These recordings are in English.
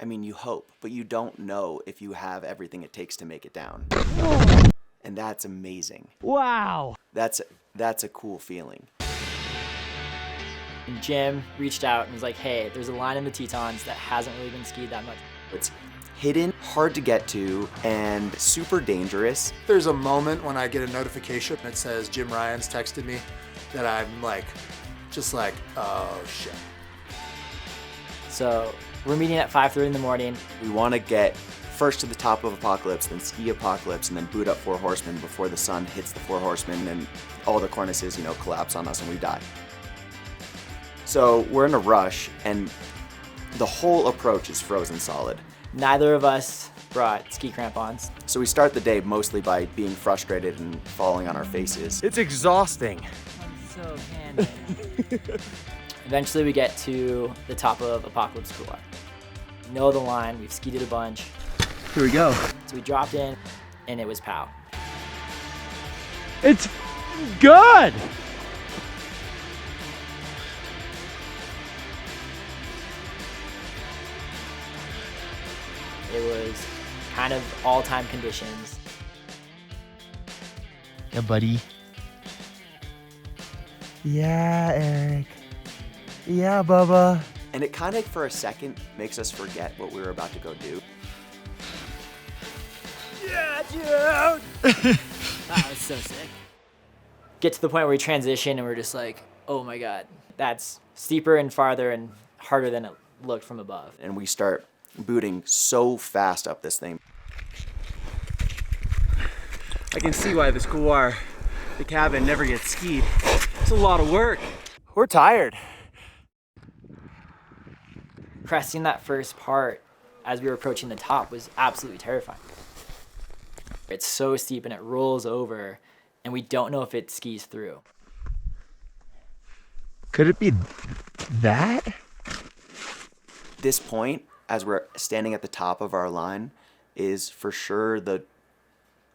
I mean, you hope, but you don't know if you have everything it takes to make it down. And that's amazing. Wow. That's a cool feeling. And Jim reached out and was like, hey, there's a line in the Tetons that hasn't really been skied that much. It's hidden, hard to get to, and super dangerous. There's a moment when I get a notification that says Jim Ryan's texted me that I'm like, just like, oh shit. So we're meeting at 5:30 in the morning. We want to get first to the top of Apocalypse, then ski Apocalypse, and then boot up Four Horsemen before the sun hits the Four Horsemen and all the cornices, collapse on us and we die. So we're in a rush, and the whole approach is frozen solid. Neither of us brought ski crampons. So we start the day mostly by being frustrated and falling on our faces. It's exhausting. I'm so handy. Eventually we get to the top of Apocalypse Couloir. We know the line, we've skied it a bunch. Here we go. So we dropped in, and it was pow. It's good. It was kind of all-time conditions. Yeah, buddy. Yeah, Eric. Yeah, Bubba. And it kind of, for a second, makes us forget what we were about to go do. Yeah, dude! That was so sick. Get to the point where we transition and we're just like, oh my God, that's steeper and farther and harder than it looked from above. And we start booting so fast up this thing. I can see why this couloir, the cabin, never gets skied. It's a lot of work. We're tired. Cresting that first part as we were approaching the top was absolutely terrifying. It's so steep and it rolls over, and we don't know if it skis through. Could it be that? This point, as we're standing at the top of our line, is for sure the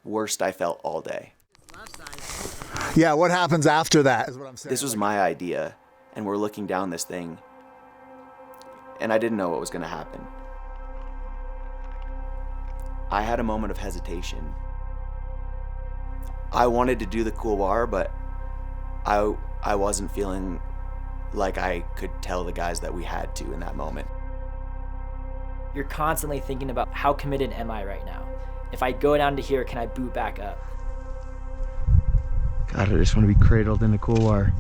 worst I felt all day. Yeah, what happens after that is what I'm saying. This was my idea, and we're looking down this thing, and I didn't know what was going to happen. I had a moment of hesitation. I wanted to do the couloir, but I wasn't feeling like I could tell the guys that we had to in that moment. You're constantly thinking about, how committed am I right now? If I go down to here, can I boot back up? God, I just want to be cradled in the couloir.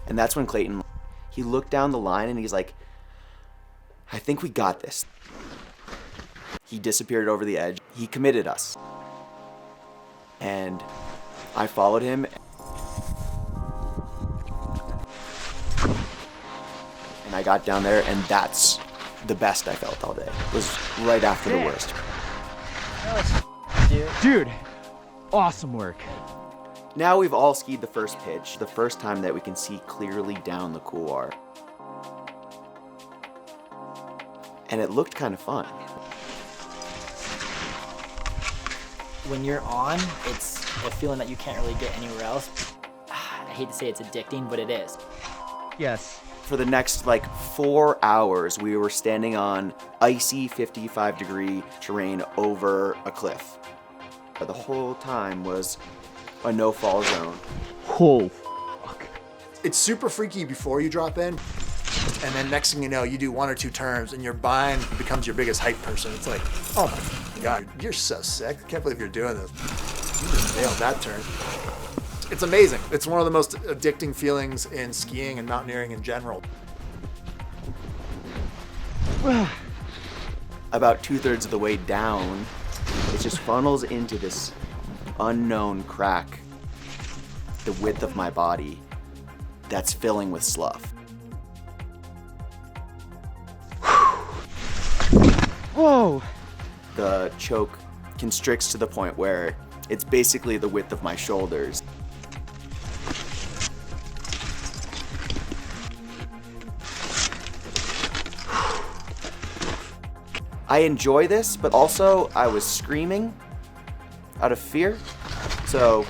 And that's when Clayton, he looked down the line and he's like, I think we got this. He disappeared over the edge. He committed us. And I followed him. And I got down there, and that's the best I felt all day. It was right after the worst. Dude, awesome work. Now we've all skied the first pitch, the first time that we can see clearly down the couloir. And it looked kind of fun. When you're on, it's a feeling that you can't really get anywhere else. I hate to say it's addicting, but it is. Yes. For the next 4 hours, we were standing on icy 55-degree terrain over a cliff. The whole time was a no-fall zone. Oh, fuck. It's super freaky before you drop in, and then next thing you know, you do one or two turns, and your bind becomes your biggest hype person. It's like, oh my God, you're so sick. I can't believe you're doing this. You just nailed that turn. It's amazing. It's one of the most addicting feelings in skiing and mountaineering in general. About 2/3 of the way down, it just funnels into this unknown crack, the width of my body, that's filling with slough. Whoa. The choke constricts to the point where it's basically the width of my shoulders. I enjoy this, but also I was screaming out of fear. So,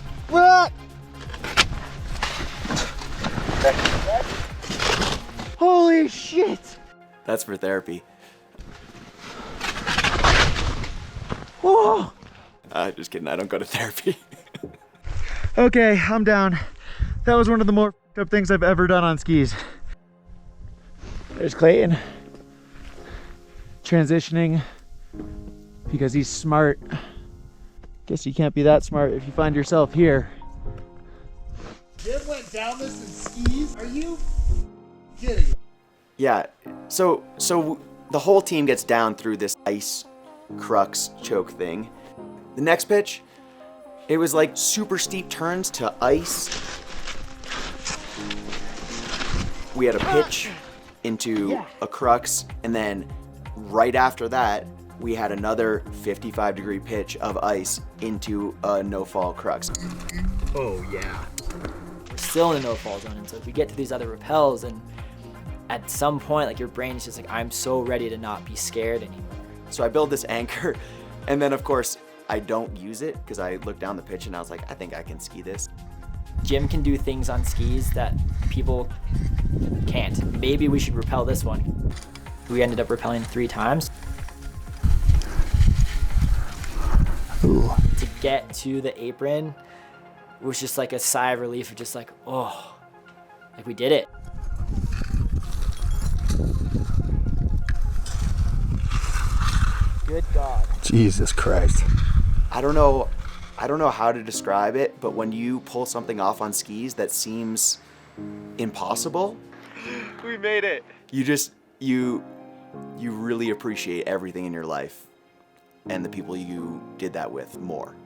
Holy shit. That's for therapy. Whoa! Just kidding, I don't go to therapy. Okay, I'm down. That was one of the more f***ed up things I've ever done on skis. There's Clayton. Transitioning because he's smart. Guess you can't be that smart if you find yourself here. Jim went down this in skis? Are you kidding? Yeah, so the whole team gets down through this ice crux choke thing. The next pitch, it was like super steep turns to ice. We had a pitch into a crux, and then right after that, we had another 55-degree pitch of ice into a no-fall crux. Oh yeah. We're still in a no-fall zone, and so if we get to these other repels, and at some point, like your brain is just like, I'm so ready to not be scared anymore. So I build this anchor, and then of course, I don't use it because I looked down the pitch and I was like, I think I can ski this. Jim can do things on skis that people can't. Maybe we should rappel this one. We ended up rappelling 3 times. Ooh. To get to the apron was just like a sigh of relief of just like, oh, like we did it. Good God. Jesus Christ. I don't know how to describe it, but when you pull something off on skis that seems impossible, We made it. you really appreciate everything in your life and the people you did that with more.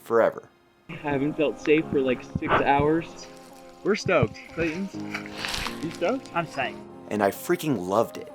Forever. I haven't felt safe for like 6 hours. We're stoked. Clayton's. You stoked? I'm psyched. And I freaking loved it.